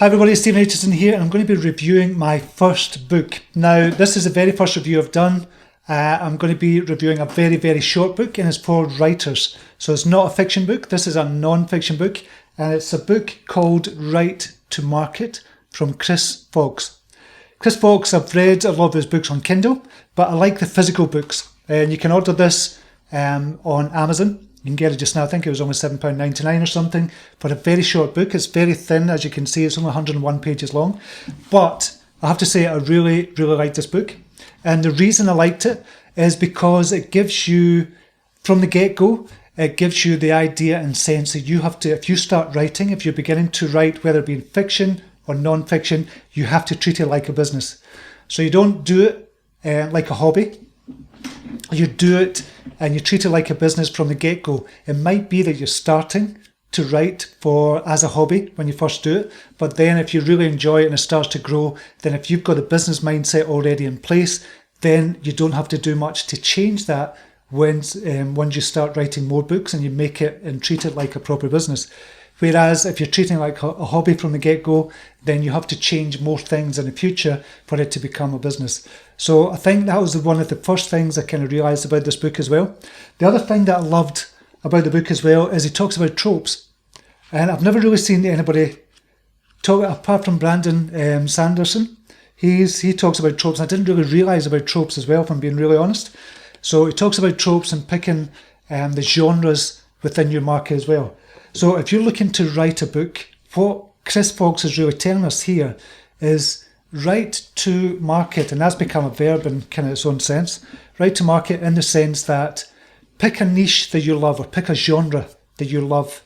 Hi everybody, Stephen Aitchison here, and I'm going to be reviewing my first book. Now, this is the very first review I've done. I'm going to be reviewing a very, very short book, and it's for writers. So it's not a fiction book, this is a non-fiction book, and it's a book called Write to Market from Chris Fox. Chris Fox, I've read a lot of his books on Kindle, but I like the physical books. And you can order this on Amazon. You can get it just now. I think it was only £7.99 or something for a very short book. It's very thin, as you can see. It's only 101 pages long. But I have to say I really, really like this book. And the reason I liked it is because it gives you, from the get-go, it gives you the idea and sense that you have to, if you start writing, if you're beginning to write, whether it be in fiction or non-fiction, you have to treat it like a business. So you don't do it like a hobby. You do it and you treat it like a business from the get-go. It might be that you're starting to write as a hobby when you first do it, but then if you really enjoy it and it starts to grow, then if you've got a business mindset already in place, then you don't have to do much to change that once you start writing more books and you make it and treat it like a proper business. Whereas if you're treating it like a hobby from the get-go, then you have to change more things in the future for it to become a business. So I think that was one of the first things I kind of realised about this book as well. The other thing that I loved about the book as well is he talks about tropes. And I've never really seen anybody talk, apart from Brandon Sanderson. He talks about tropes. I didn't really realise about tropes as well, if I'm being really honest. So he talks about tropes and picking the genres within your market as well. So if you're looking to write a book, what Chris Fox is really telling us here is write to market, and that's become a verb in kind of its own sense. Write to market in the sense that pick a niche that you love or pick a genre that you love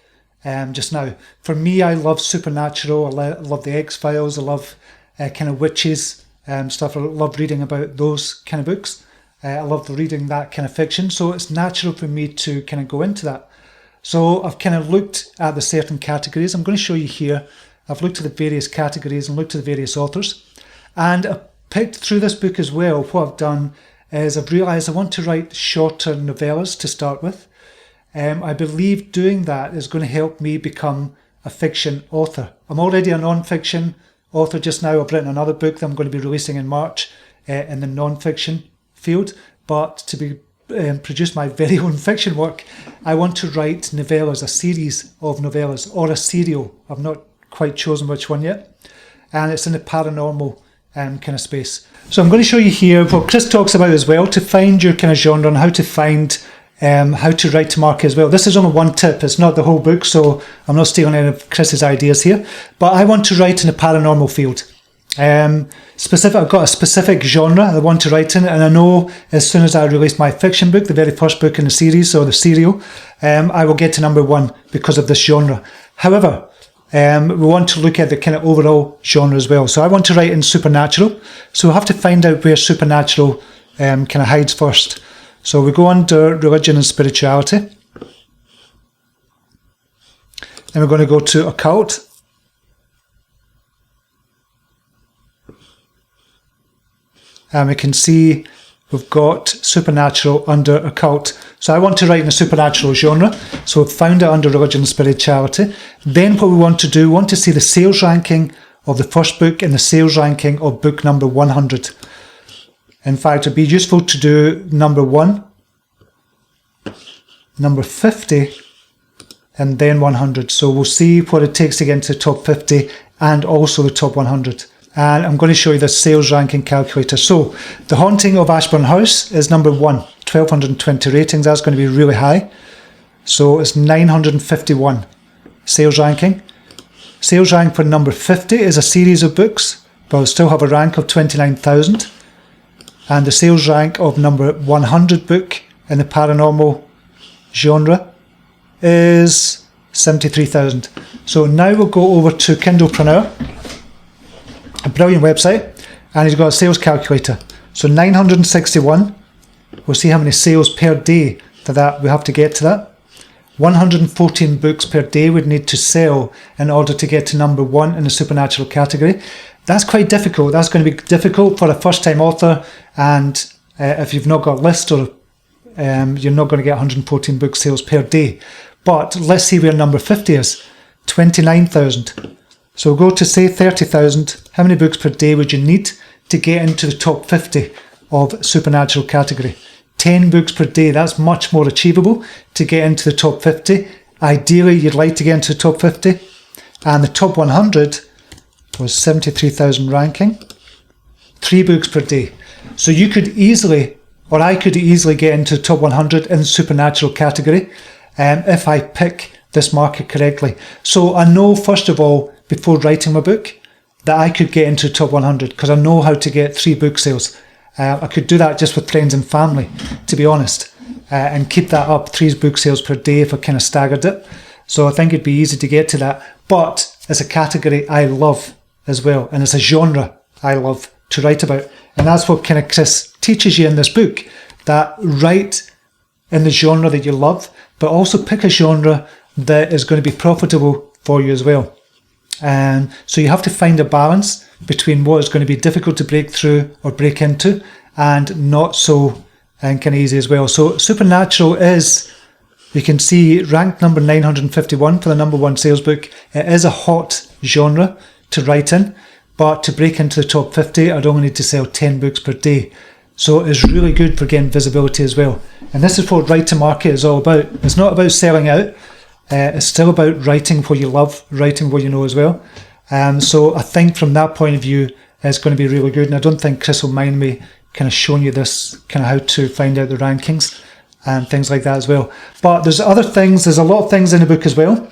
just now. For me, I love supernatural, I love the X-Files, I love kind of witches stuff. I love reading about those kind of books. I love reading that kind of fiction, so it's natural for me to kind of go into that. So I've kind of looked at the certain categories. I'm going to show you here. I've looked at the various categories and looked at the various authors. And I picked through this book as well. What I've done is I've realised I want to write shorter novellas to start with. I believe doing that is going to help me become a fiction author. I'm already a non-fiction author just now. I've written another book that I'm going to be releasing in March in the non-fiction field. But to produce my very own fiction work, I want to write novellas, a series of novellas, or a serial. I've not quite chosen which one yet. And it's in the paranormal kind of space. So I'm going to show you here what Chris talks about as well, to find your kind of genre and how to find how to write to market as well. This is only one tip, it's not the whole book, so I'm not stealing any of Chris's ideas here. But I want to write in the paranormal field. I've got a specific genre I want to write in, and I know as soon as I release my fiction book, the very first book in the series or the serial, I will get to number one because of this genre. However, we want to look at the kind of overall genre as well. So I want to write in supernatural. So we'll have to find out where supernatural kind of hides first. So we go under religion and spirituality. Then we're going to go to occult. And we can see we've got supernatural under occult. So I want to write in the supernatural genre. So we've found it under religion and spirituality. Then what we want to do, we want to see the sales ranking of the first book and the sales ranking of book number 100. In fact, it'd be useful to do number 1, number 50, and then 100. So we'll see what it takes to get into the top 50 and also the top 100. And I'm going to show you the sales ranking calculator. So The Haunting of Ashbourne House is number 1, 1,220 ratings. That's going to be really high. So it's 951 sales ranking. Sales rank for number 50 is a series of books, but it'll still have a rank of 29,000. And the sales rank of number 100 book in the paranormal genre is 73,000. So now we'll go over to Kindlepreneur, a brilliant website, and he's got a sales calculator. So 961, we'll see how many sales per day that we have to get to that. 114 books per day we'd need to sell in order to get to number 1 in the supernatural category. That's quite difficult. That's going to be difficult for a first-time author, and if you've not got a list, or you're not going to get 114 book sales per day. But let's see where number 50 is, 29,000. So we'll go to say 30,000. How many books per day would you need to get into the top 50 of supernatural category? 10 books per day. That's much more achievable to get into the top 50. Ideally, you'd like to get into the top 50. And the top 100 was 73,000 ranking. 3 books per day. So you could easily, or I could easily get into the top 100 in the supernatural category if I pick this market correctly. So I know, first of all, before writing my book, that I could get into the top 100 because I know how to get 3 book sales. I could do that just with friends and family, to be honest, and keep that up, 3 book sales per day if I kind of staggered it. So I think it'd be easy to get to that. But it's a category I love as well, and it's a genre I love to write about. And that's what kind of Chris teaches you in this book, that write in the genre that you love, but also pick a genre that is going to be profitable for you as well. So you have to find a balance between what is going to be difficult to break through or break into and not so kind of easy as well. So Supernatural is, you can see, ranked number 951 for the number 1 sales book. It is a hot genre to write in, but to break into the top 50, I'd only need to sell 10 books per day. So it's really good for getting visibility as well. And this is what Write to Market is all about. It's not about selling out. It's still about writing what you love, writing what you know as well. So I think from that point of view, it's going to be really good. And I don't think Chris will mind me kind of showing you this, kind of how to find out the rankings and things like that as well. But there's other things, there's a lot of things in the book as well.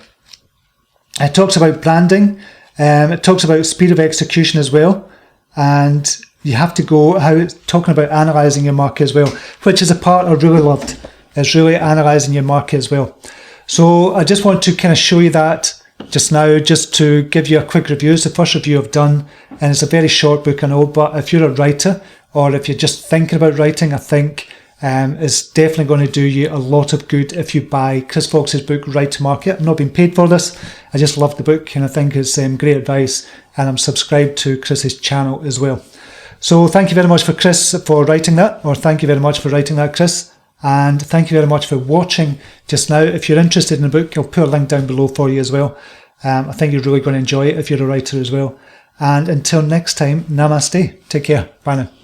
It talks about branding. It talks about speed of execution as well. And you have to go, how it's talking about analysing your market as well, which is a part I really loved. It's really analysing your market as well. So I just want to kind of show you that just now, just to give you a quick review. It's the first review I've done, and it's a very short book, I know, but if you're a writer or if you're just thinking about writing, I think it's definitely going to do you a lot of good if you buy Chris Fox's book, Write to Market. I'm not being paid for this. I just love the book and I think it's great advice, and I'm subscribed to Chris's channel as well. So thank you very much for Chris for writing that, or thank you very much for writing that, Chris. And thank you very much for watching just now. If you're interested in the book, I'll put a link down below for you as well. I think you're really going to enjoy it if you're a writer as well. And until next time, namaste. Take care. Bye now.